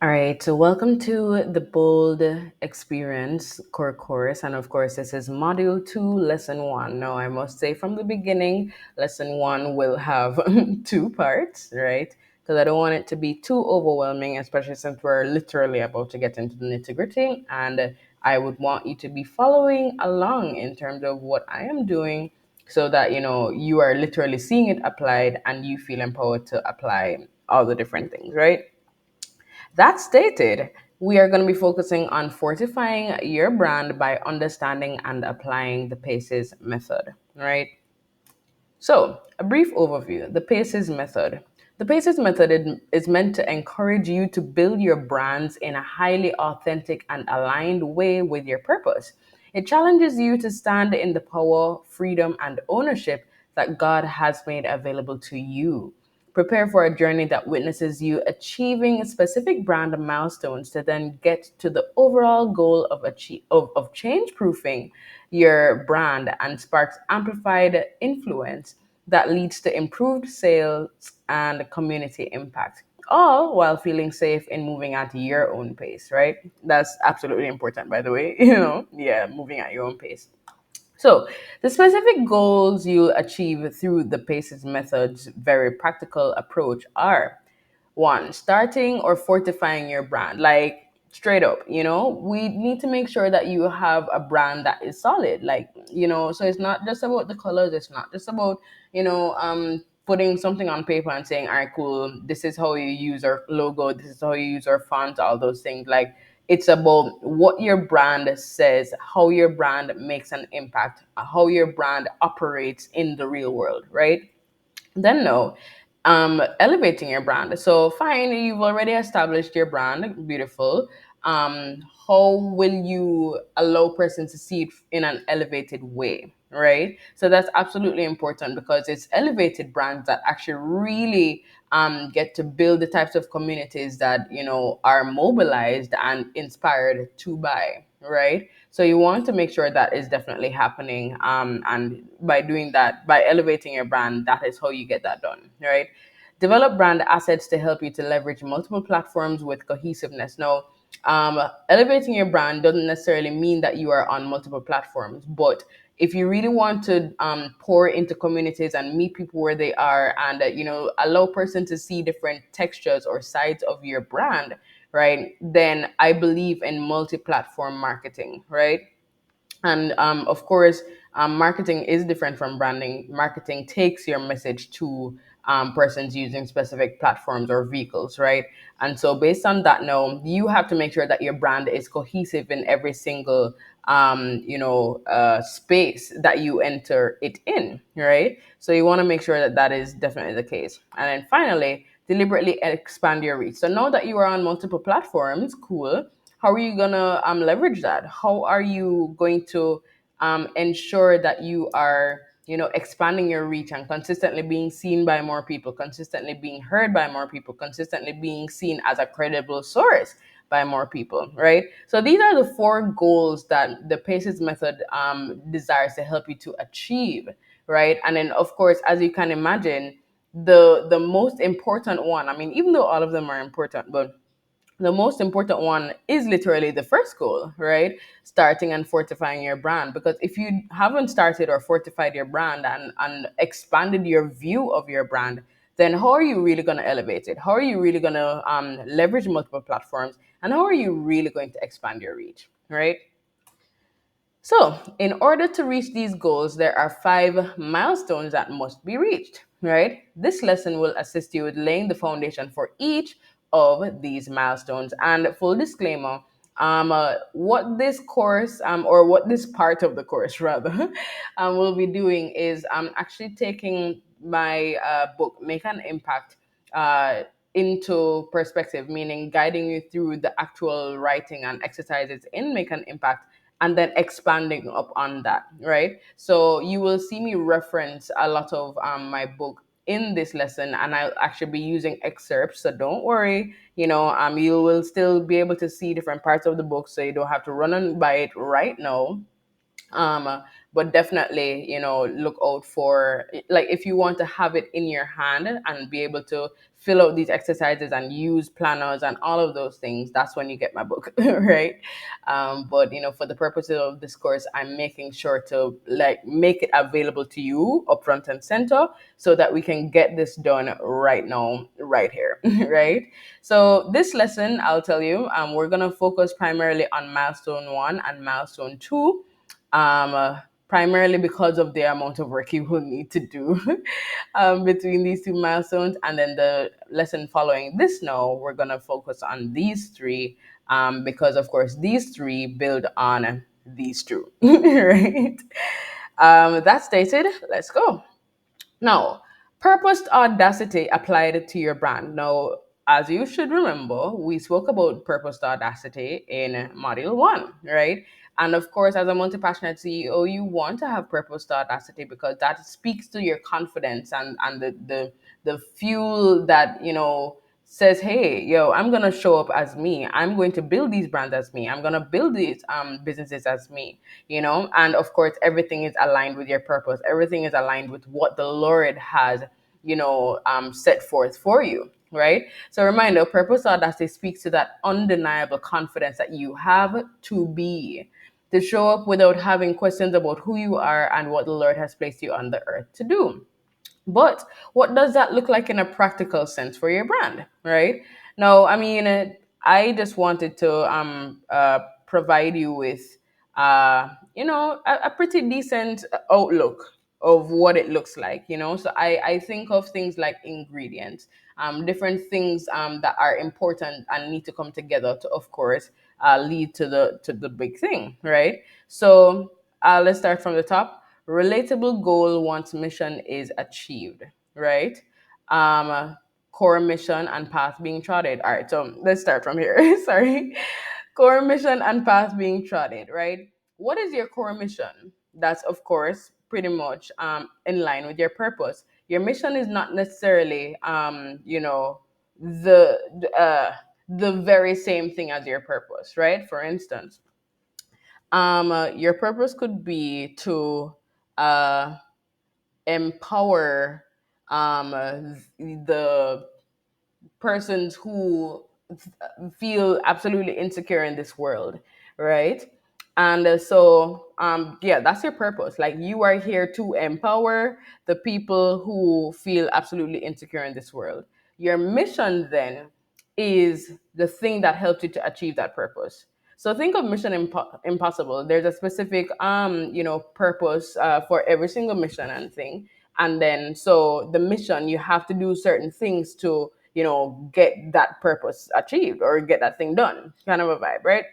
All right, so welcome to the Bold Experience core course. And of course, this is Module 2, Lesson 1. Now, I must say from the beginning, Lesson 1 will have two parts, right? Because I don't want it to be too overwhelming, especially since we're literally about to get into the nitty gritty. And I would want you to be following along in terms of what I am doing so that, you are literally seeing it applied and you feel empowered to apply all the different things, right? That stated, we are going to be focusing on fortifying your brand by understanding and applying the PACES method, right? So, a brief overview. The PACES method. The PACES method is meant to encourage you to build your brands in a highly authentic and aligned way with your purpose. It challenges you to stand in the power, freedom, and ownership that God has made available to you. Prepare for a journey that witnesses you achieving specific brand milestones to then get to the overall goal of change proofing your brand and sparks amplified influence that leads to improved sales and community impact, all while feeling safe in moving at your own pace, right? That's absolutely important, by the way. Yeah, moving at your own pace. So, the specific goals you achieve through the PACES method's very practical approach are: one, starting or fortifying your brand. Like, straight up, we need to make sure that you have a brand that is solid. Like, so it's not just about the colors, it's not just about, putting something on paper and saying, all right, cool, this is how you use our logo, this is how you use our font, all those things. Like, it's about what your brand says, how your brand makes an impact, how your brand operates in the real world, right? Then no, elevating your brand. So fine, you've already established your brand, beautiful. How will you allow persons to see it in an elevated way, right? So that's absolutely important because it's elevated brands that actually really get to build the types of communities that are mobilized and inspired to buy, right? So you want to make sure that is definitely happening. And by doing that, by elevating your brand, that is how you get that done, right? Develop brand assets to help you to leverage multiple platforms with cohesiveness. Now, elevating your brand doesn't necessarily mean that you are on multiple platforms, but if you really want to pour into communities and meet people where they are, and allow person to see different textures or sides of your brand, right, then I believe in multi-platform marketing, right? And of course, marketing is different from branding. Marketing takes your message to persons using specific platforms or vehicles, right? And so, based on that, now you have to make sure that your brand is cohesive in every single space that you enter it in, right? So you want to make sure that that is definitely the case. And then finally, deliberately expand your reach. So now that you are on multiple platforms, cool. How are you gonna leverage that? How are you going to ensure that you are, expanding your reach and consistently being seen by more people, consistently being heard by more people, consistently being seen as a credible source by more people, right? So these are the four goals that the PACES method desires to help you to achieve, right? And then, of course, as you can imagine, the most important one. I mean, even though all of them are important, but the most important one is literally the first goal, right? Starting and fortifying your brand. Because if you haven't started or fortified your brand and expanded your view of your brand, then how are you really going to elevate it? How are you really going to leverage multiple platforms? And how are you really going to expand your reach, right? So, in order to reach these goals, there are 5 milestones that must be reached, right? This lesson will assist you with laying the foundation for each of these milestones. And full disclaimer, what this course, or what this part of the course rather, will be doing is actually taking my book, Make an Impact, uh, into perspective, meaning guiding you through the actual writing and exercises in Make an Impact and then expanding up on that, right? So you will see me reference a lot of my book in this lesson, and I'll actually be using excerpts. So don't worry, you will still be able to see different parts of the book, so you don't have to run and buy it right now. um but definitely, look out for, like, if you want to have it in your hand and be able to fill out these exercises and use planners and all of those things, that's when you get my book. Right? But for the purposes of this course, I'm making sure to, like, make it available to you up front and center, so that we can get this done right now, right here. Right? So this lesson, I'll tell you, we're going to focus primarily on milestone 1 and milestone 2, primarily because of the amount of work you will need to do between these two milestones. And then the lesson following this, now we're going to focus on these three, because, of course, these three build on these two. Right? That stated, let's go. Now, purposed audacity applied to your brand. Now, as you should remember, we spoke about purposed audacity in module 1, right? And of course, as a multi-passionate CEO, you want to have purposed audacity because that speaks to your confidence, and the fuel that, says, hey, yo, I'm going to show up as me. I'm going to build these brands as me. I'm going to build these businesses as me, and of course, everything is aligned with your purpose. Everything is aligned with what the Lord has, set forth for you. Right? So reminder, purpose audacity speaks to that undeniable confidence that you have to be, to show up without having questions about who you are and what the Lord has placed you on the earth to do. But what does that look like in a practical sense for your brand, right? Now, I mean, I just wanted to provide you with, a pretty decent outlook of what it looks like. So I think of things like ingredients, different things that are important and need to come together to, of course, lead to the big thing, right? So let's start from the top. Relatable goal once mission is achieved, right? Core mission and path being trotted. All right, so let's start from here. Sorry. Core mission and path being trotted, right? What is your core mission? That's, of course, pretty much in line with your purpose. Your mission is not necessarily, the the very same thing as your purpose, right? For instance, your purpose could be to uh, empower the persons who feel absolutely insecure in this world, right? And yeah, that's your purpose. Like, you are here to empower the people who feel absolutely insecure in this world. Your mission then is the thing that helps you to achieve that purpose. So think of Mission Impossible. There's a specific, purpose for every single mission and thing. And then, so the mission, you have to do certain things to, get that purpose achieved or get that thing done, kind of a vibe, right?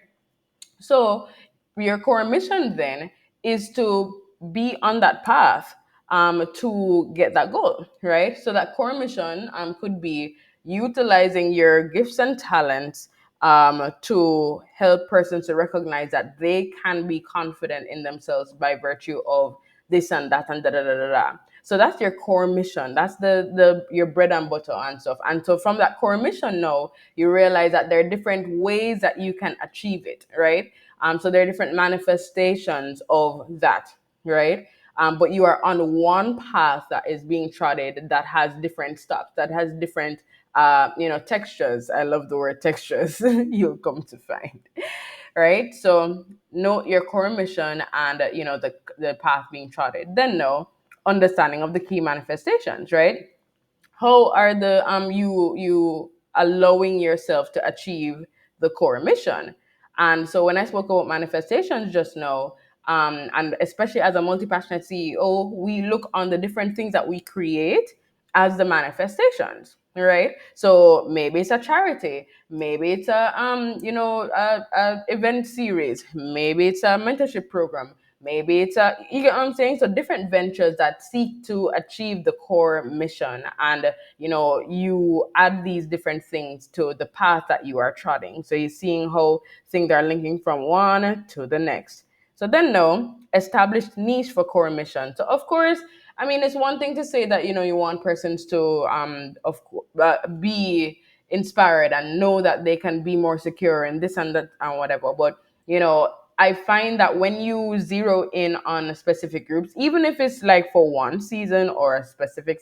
So your core mission then is to be on that path to get that goal, right? So that core mission could be utilizing your gifts and talents to help persons to recognize that they can be confident in themselves by virtue of this and that and da da da da da. So that's your core mission. That's the your bread and butter and stuff. And so from that core mission now, you realize that there are different ways that you can achieve it, right? So there are different manifestations of that, right? But you are on one path that is being trodden that has different stops, that has different, textures. I love the word textures. You'll come to find, right? So know your core mission and the path being trodden. Then know understanding of the key manifestations, right? How are the you allowing yourself to achieve the core mission? And so when I spoke about manifestations just now, and especially as a multi-passionate CEO, we look on the different things that we create as the manifestations, right? So maybe it's a charity, maybe it's a event series, maybe it's a mentorship program, maybe it's you get what I'm saying? So different ventures that seek to achieve the core mission, and you add these different things to the path that you are trotting. So you're seeing how things are linking from one to the next. So then, no, established niche for core mission. So of course, I mean, it's one thing to say that you want persons to be inspired and know that they can be more secure and this and that and whatever. But I find that when you zero in on specific groups, even if it's like for one season or a specific